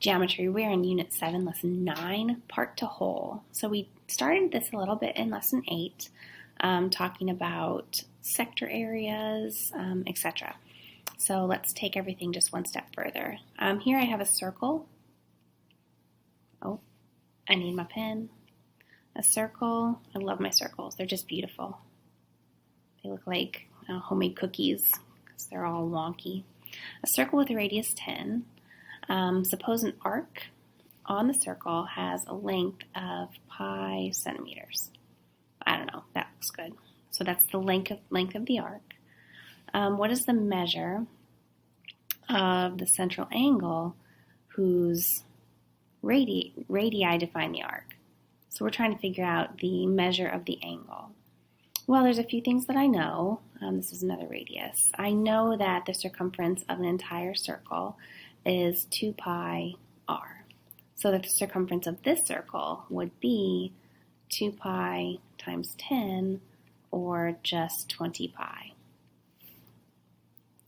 Geometry. We're in Unit 7, Lesson 9, Part to Whole. So we started this a little bit in Lesson 8, talking about sector areas, etc. So let's take everything just one step further. Here I have a circle. Oh, I need my pen. A circle. I love my circles. They're just beautiful. They look like homemade cookies because they're all wonky. A circle with a radius 10. Suppose an arc on the circle has a length of pi centimeters. I don't know, that looks good. So that's the length of the arc. What is the measure of the central angle whose radii define the arc? So we're trying to figure out the measure of the angle. Well, there's a few things that I know. This is another radius. I know that the circumference of an entire circle is 2 pi r. So that the circumference of this circle would be 2 pi times 10, or just 20 pi.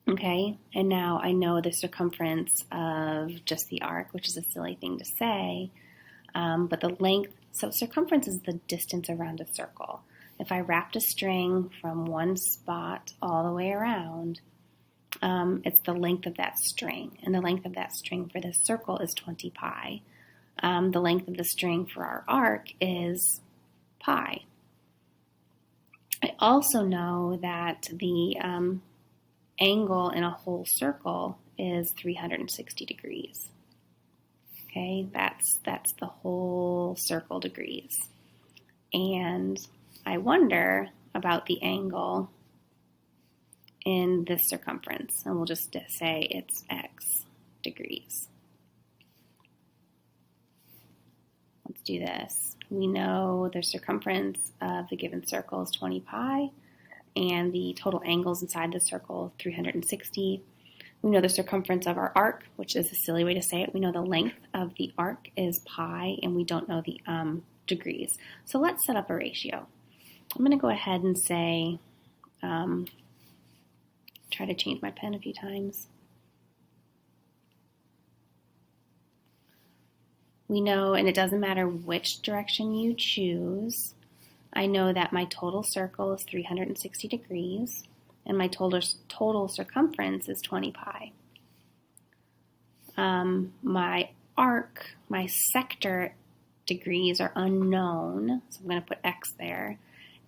Okay, and now I know the circumference of just the arc, which is a silly thing to say, but the length, so circumference is the distance around a circle. If I wrapped a string from one spot all the way around, it's the length of that string, and the length of that string for this circle is 20 pi. The length of the string for our arc is pi. I also know that the angle in a whole circle is 360 degrees. Okay, that's the whole circle degrees. And I wonder about the angle in this circumference, and we'll just say it's x degrees. Let's do this. We know the circumference of the given circle is 20 pi, and the total angles inside the circle 360. We know the circumference of our arc, which is a silly way to say it. We know the length of the arc is pi, and we don't know the degrees. So let's set up a ratio. I'm going to go ahead and say, try to change my pen a few times. We know, and it doesn't matter which direction you choose, I know that my total circle is 360 degrees, and my total circumference is 20 pi. My arc, my sector degrees are unknown, so I'm going to put x there,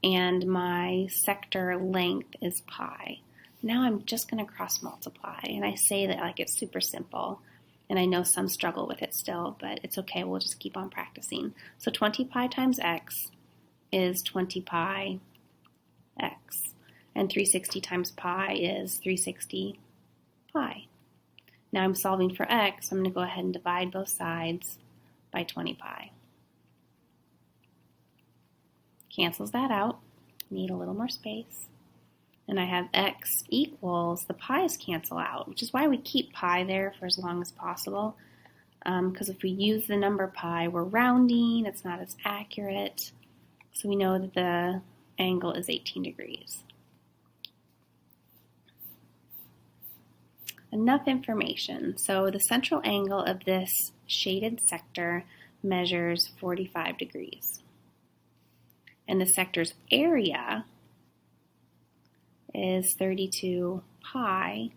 and my sector length is pi. Now I'm just going to cross multiply, and I say that like it's super simple, and I know some struggle with it still, but it's okay, we'll just keep on practicing. So 20 pi times x is 20 pi x, and 360 times pi is 360 pi. Now I'm solving for x, so I'm going to go ahead and divide both sides by 20 pi. Cancels that out, need a little more space. And I have x equals, the pi's cancel out, which is why we keep pi there for as long as possible. Because if we use the number pi, we're rounding, it's not as accurate. So we know that the angle is 18 degrees. Enough information. So the central angle of this shaded sector measures 45 degrees. And the sector's area is 32 pi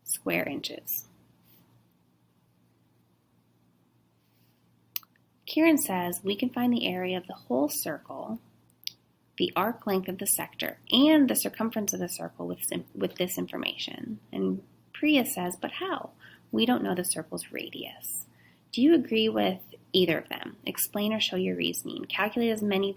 square inches. Kieran says we can find the area of the whole circle, the arc length of the sector, and the circumference of the circle with this information. And Priya says, but how? We don't know the circle's radius. Do you agree with either of them? Explain or show your reasoning. Calculate as many of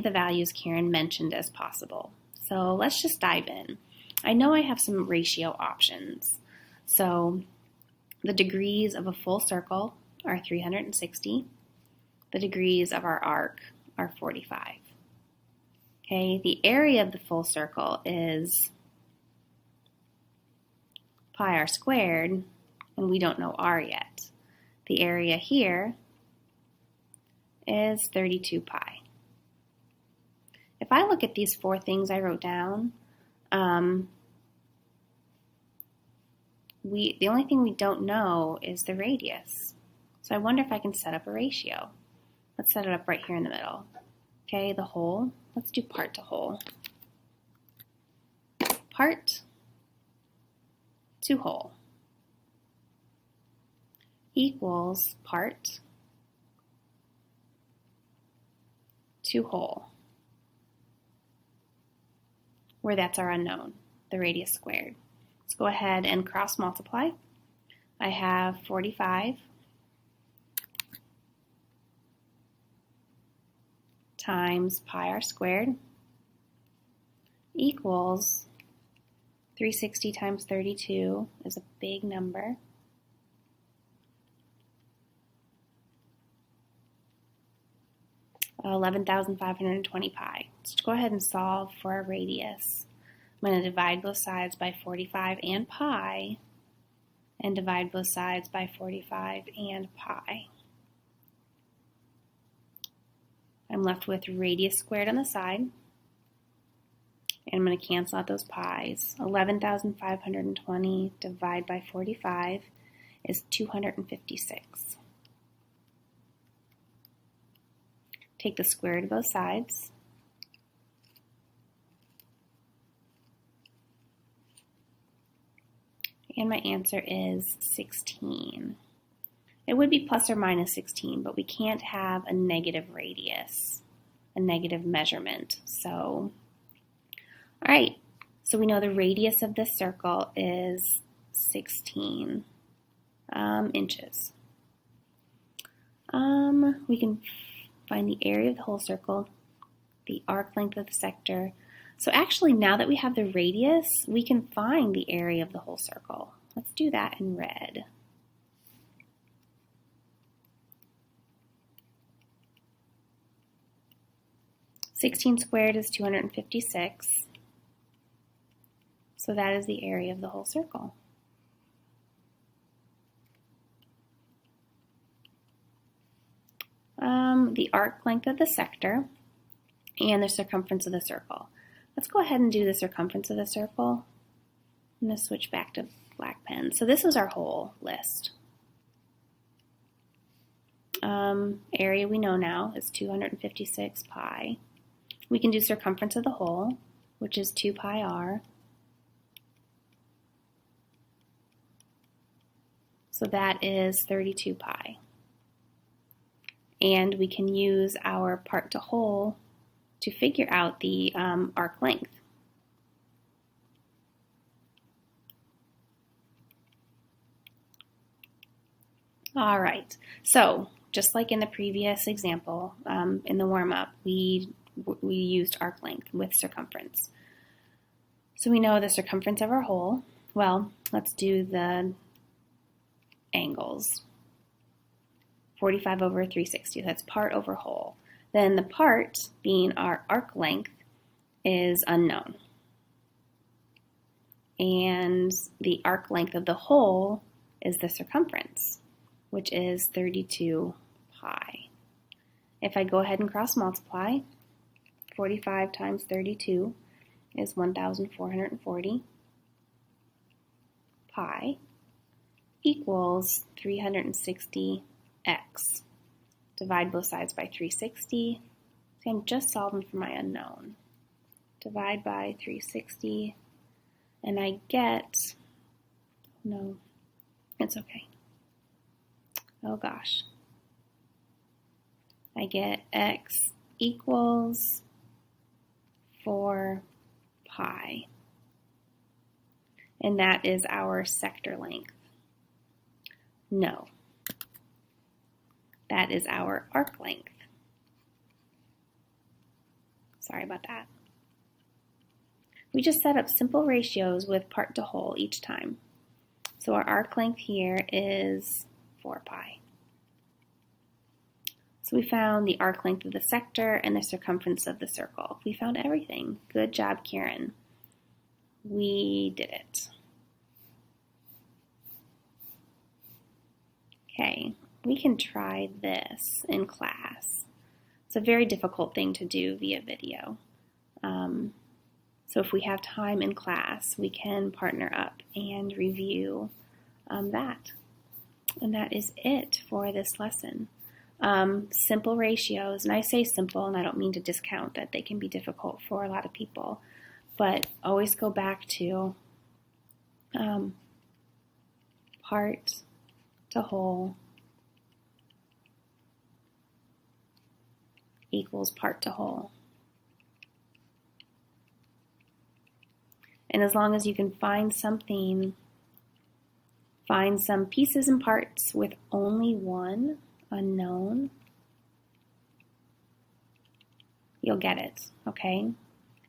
the values Kieran mentioned as possible. So let's just dive in. I know I have some ratio options. So the degrees of a full circle are 360. The degrees of our arc are 45. Okay, the area of the full circle is pi r squared, and we don't know r yet. The area here is 32 pi. If I look at these four things I wrote down, the only thing we don't know is the radius. So I wonder if I can set up a ratio. Let's set it up right here in the middle. Okay, the whole. Let's do part to whole. Part to whole equals part to whole, where that's our unknown, the radius squared. Let's go ahead and cross multiply. I have 45 times pi r squared equals 360 times 32 is a big number. Uh, 11,520 pi. Let's go ahead and solve for our radius. I'm going to divide both sides by 45 and pi, and divide both sides by 45 and pi. I'm left with radius squared on the side, and I'm going to cancel out those pi's. 11,520 divided by 45 is 256. Take the square root of both sides. And my answer is 16. It would be plus or minus 16, but we can't have a negative radius, a negative measurement. So, all right, so we know the radius of this circle is 16 inches. We can find the area of the whole circle, the arc length of the sector. So actually, now that we have the radius, we can find the area of the whole circle. Let's do that in red. (16 squared is 256. So that is the area of the whole circle. The arc length of the sector and the circumference of the circle. Let's go ahead and do the circumference of the circle. I'm going to switch back to black pen. So this was our whole list. Area we know now is 256 pi. We can do circumference of the whole, which is 2 pi r. So that is 32 pi. And we can use our part to whole to figure out the arc length. All right, so just like in the previous example, in the warm-up, we used arc length with circumference. So we know the circumference of our hole. Well, let's do the angles. 45 over 360, that's part over whole. Then the part, being our arc length, is unknown. And the arc length of the whole is the circumference, which is 32 pi. If I go ahead and cross multiply, 45 times 32 is 1,440 pi equals 360 x. Divide both sides by 360. So I'm just solving for my unknown. Divide by 360, and I get, no, it's okay. Oh gosh. I get x equals 4 pi. And that is our sector length. No. That is our arc length. Sorry about that. We just set up simple ratios with part to whole each time. So our arc length here is 4 pi. So we found the arc length of the sector and the circumference of the circle. We found everything. Good job, Karen. We did it. Okay. We can try this in class. It's a very difficult thing to do via video. So if we have time in class, we can partner up and review that. And that is it for this lesson. Simple ratios, and I say simple, and I don't mean to discount that they can be difficult for a lot of people, but always go back to part to whole equals part to whole. And as long as you can find some pieces and parts with only one unknown, you'll get it, okay?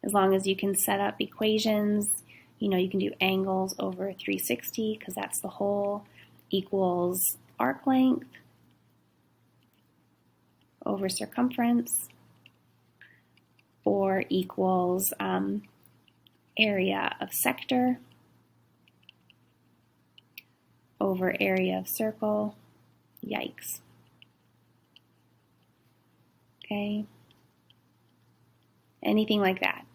As long as you can set up equations, you can do angles over 360 because that's the whole, equals arc length over circumference, or equals area of sector over area of circle. Yikes. Okay? Anything like that.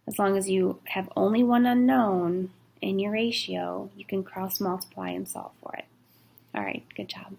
As long as you have only one unknown in your ratio, you can cross multiply and solve for it. All right, good job.